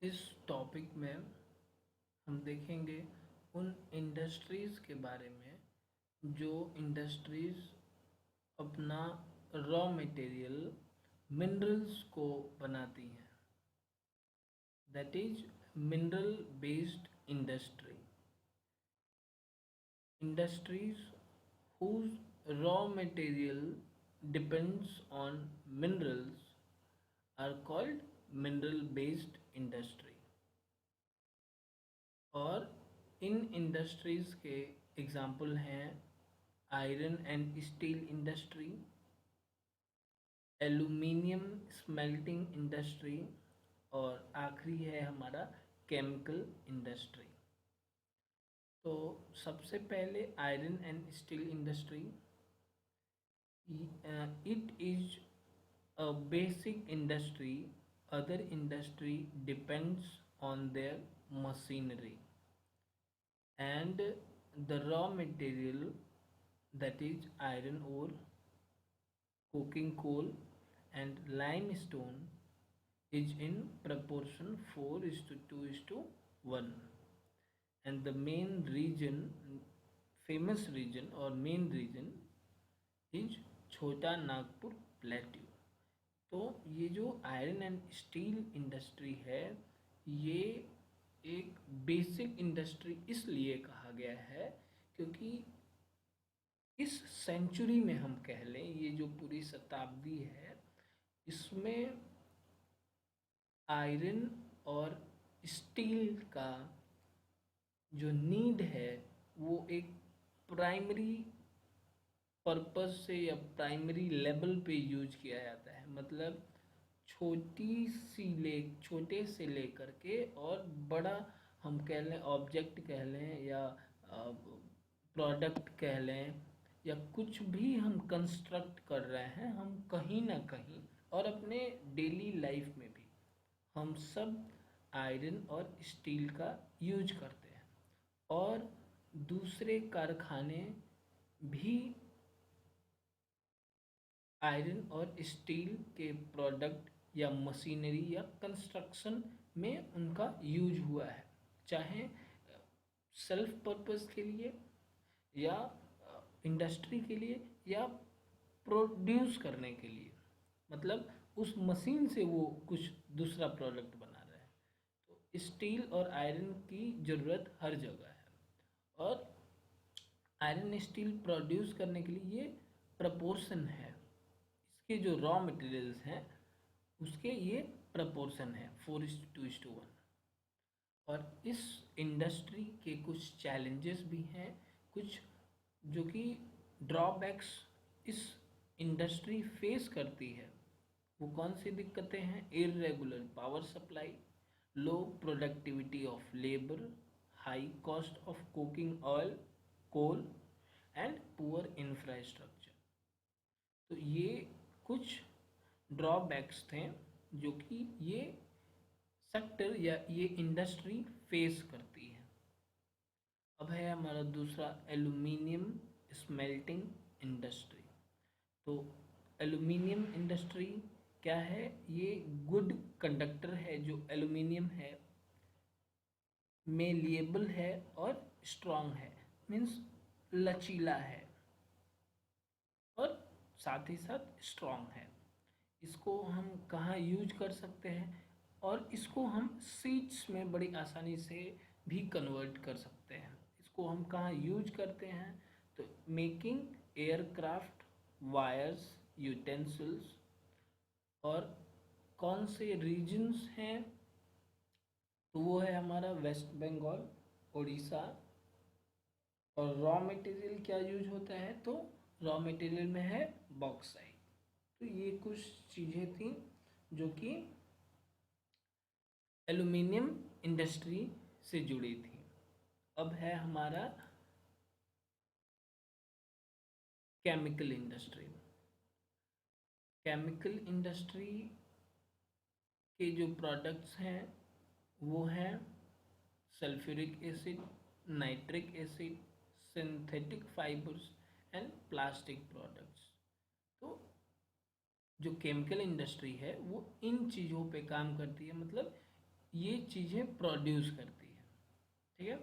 इस टॉपिक में हम देखेंगे उन इंडस्ट्रीज़ के बारे में जो इंडस्ट्रीज़ अपना रॉ मटेरियल मिनरल्स को बनाती हैं, that is mineral based industry. Industries whose raw material depends on minerals are called mineral based industry। और इन इंडस्ट्रीज़ के एग्जाम्पल हैं iron and steel industry, aluminium smelting industry और आखिरी है हमारा केमिकल इंडस्ट्री। तो सबसे पहले iron and steel industry, it is a basic industry. Other industry depends on their machinery and the raw material, that is iron ore, coking coal and limestone is in proportion 4 is to 2 is to 1, and the main region, famous region or main region is छोटा Nagpur plateau. तो ये जो iron and steel industry है, ये एक basic industry इसलिए कहा गया है क्योंकि इस सेंचुरी में हम कह लें, ये जो पूरी शताब्दी है, इसमें आयरन और स्टील का जो नीड है वो एक प्राइमरी पर्पस से या प्राइमरी लेवल पे यूज किया जाता है। मतलब छोटे से लेकर के और बड़ा, हम कह लें ऑब्जेक्ट कह लें या प्रोडक्ट कह लें या कुछ भी हम कंस्ट्रक्ट कर रहे हैं, हम कहीं ना कहीं और अपने डेली लाइफ में भी हम सब आयरन और स्टील का यूज करते हैं। और दूसरे कारखाने भी आयरन और स्टील के प्रोडक्ट या मशीनरी या कंस्ट्रक्शन में उनका यूज हुआ है, चाहे सेल्फ पर्पस के लिए या इंडस्ट्री के लिए या प्रोड्यूस करने के लिए। मतलब उस मशीन से वो कुछ दूसरा प्रोडक्ट बना रहे हैं। तो स्टील और आयरन की ज़रूरत हर जगह है और आयरन स्टील प्रोड्यूस करने के लिए ये प्रपोर्शन है, इसके जो रॉ मटेरियल्स हैं उसके ये प्रपोर्शन है 4:2:1। और इस इंडस्ट्री के कुछ चैलेंजेस भी हैं, कुछ जो कि ड्रॉबैक्स इस इंडस्ट्री फेस करती है। वो कौन सी दिक्कतें हैं? Irregular power supply, low productivity of labour, high cost of cooking oil coal and poor infrastructure. तो ये कुछ ड्रॉबैक्स थे जो कि ये सेक्टर या ये इंडस्ट्री फेस करती है। अब है हमारा दूसरा एल्यूमिनियम स्मेल्टिंग इंडस्ट्री। तो एल्यूमिनियम इंडस्ट्री क्या है? ये गुड कंडक्टर है, जो एल्यूमिनियम है मेलिएबल है और स्ट्रॉन्ग है, मीन्स लचीला है और साथ ही साथ स्ट्रॉन्ग है। इसको हम कहाँ यूज कर सकते हैं? और इसको हम सीट्स में बड़ी आसानी से भी कन्वर्ट कर सकते हैं। इसको हम कहाँ यूज करते हैं? तो मेकिंग एयरक्राफ्ट वायर्स यूटेंसिल्स। और कौन से रीजन्स हैं? तो वो है हमारा वेस्ट बंगाल, उड़ीसा। और रॉ मटेरियल क्या यूज होता है? तो रॉ मटेरियल में है बॉक्साइट। तो ये कुछ चीज़ें थी जो कि एल्यूमिनियम इंडस्ट्री से जुड़ी थी। अब है हमारा केमिकल इंडस्ट्री। केमिकल इंडस्ट्री के जो प्रोडक्ट्स हैं वो हैं sulphuric acid, nitric acid, synthetic fibres and plastic products. तो जो केमिकल इंडस्ट्री है वो इन चीज़ों पे काम करती है। मतलब ये चीज़ें प्रोड्यूस करती है, ठीक है।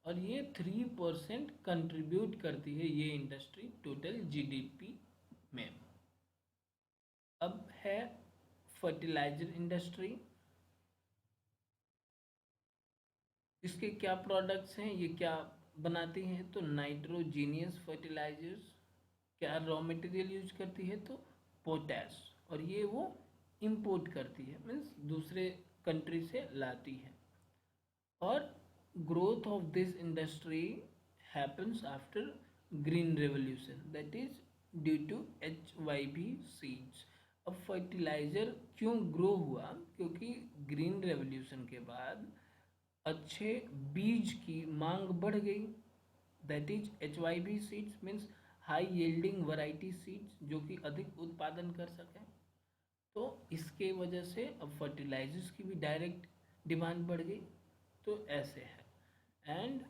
और ये 3% कंट्रीब्यूट करती है ये इंडस्ट्री टोटल जीडीपी में। अब है फर्टिलाइजर इंडस्ट्री। इसके क्या प्रोडक्ट्स हैं, ये क्या बनाती हैं, तो नाइट्रोजीनियस फर्टिलाइजर्स। क्या रॉ मटेरियल यूज करती है, तो पोटैश। और ये वो इंपोर्ट करती है, मीन्स दूसरे कंट्री से लाती है। और growth of this industry happens after green revolution, that is due to HYV seeds। अब फर्टिलाइजर क्यों ग्रो हुआ, क्योंकि ग्रीन रेवोल्यूशन के बाद अच्छे बीज की मांग बढ़ गई, that is HYV seeds means high yielding variety seeds, जो कि अधिक उत्पादन कर सकें। तो इसके वजह से अब फर्टिलाइजर्स की भी डायरेक्ट डिमांड बढ़ गई। तो ऐसे है। And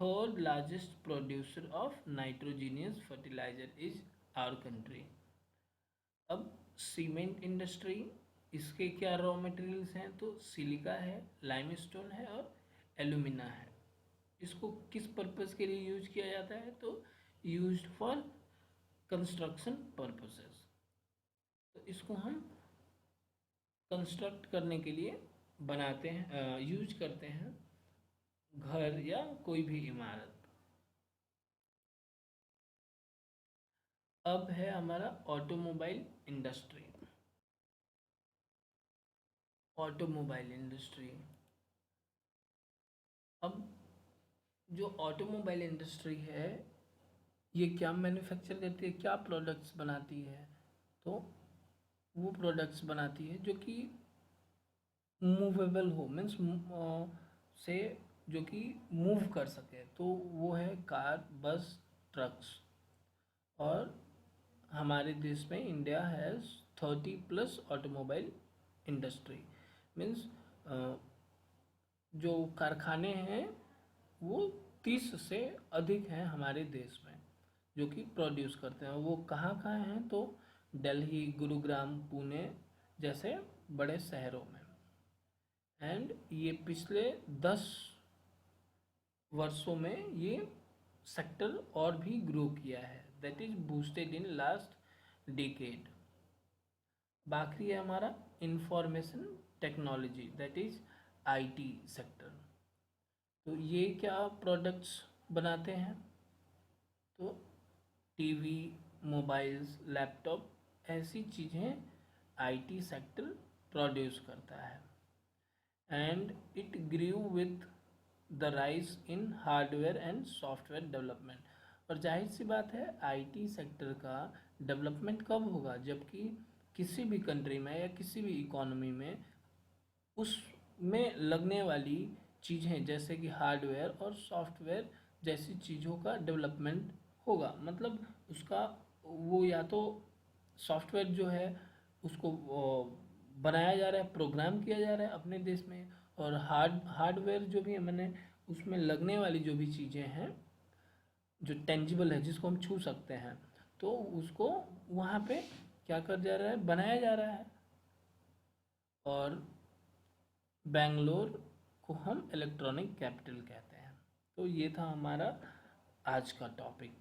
third largest producer of nitrogenous fertilizer is our country. अब सीमेंट इंडस्ट्री, इसके क्या रॉ मटेरियल्स हैं, तो सिलिका है, लाइमस्टोन है और एल्यूमिना है। इसको किस पर्पस के लिए यूज किया जाता है, तो यूज्ड फॉर कंस्ट्रक्शन पर्पसेस। तो इसको हम कंस्ट्रक्ट करने के लिए बनाते हैं, यूज करते हैं, घर या कोई भी इमारत। अब है हमारा ऑटोमोबाइल इंडस्ट्री। ऑटोमोबाइल इंडस्ट्री, अब जो ऑटोमोबाइल इंडस्ट्री है ये क्या मैन्युफैक्चर करती है, क्या प्रोडक्ट्स बनाती है, तो वो प्रोडक्ट्स बनाती है जो कि मूवेबल हो, मीन्स से जो कि मूव कर सके, तो वो है कार, बस, ट्रक्स। और हमारे देश में India has 30+ automobile industry, means जो कारखाने हैं वो 30 से अधिक हैं हमारे देश में, जो कि प्रोड्यूस करते हैं। वो कहाँ कहाँ हैं, तो दिल्ली, गुरुग्राम, पुणे जैसे बड़े शहरों में। एंड ये पिछले 10 वर्षों में ये सेक्टर और भी ग्रो किया है, that is boosted in last decade. बाकी है हमारा information technology, that is IT sector. तो ये क्या प्रोडक्ट्स बनाते हैं, तो टीवी, मोबाइल्स, लैपटॉप, ऐसी चीज़ें आईटी सेक्टर प्रोड्यूस करता है। And it grew with the rise in hardware and software development. और जाहिर सी बात है आईटी सेक्टर का डेवलपमेंट कब होगा, जबकि किसी भी कंट्री में या किसी भी इकोनॉमी में उसमें लगने वाली चीज़ें जैसे कि हार्डवेयर और सॉफ्टवेयर जैसी चीज़ों का डेवलपमेंट होगा। मतलब उसका वो या तो सॉफ्टवेयर जो है उसको बनाया जा रहा है, प्रोग्राम किया जा रहा है अपने देश में, और हार्डवेयर जो भी है मैंने उसमें लगने वाली जो भी चीज़ें हैं जो टेंजिबल है जिसको हम छू सकते हैं, तो उसको वहाँ पे क्या कर जा रहा है, बनाया जा रहा है। और बेंगलोर को हम इलेक्ट्रॉनिक कैपिटल कहते हैं। तो ये था हमारा आज का टॉपिक।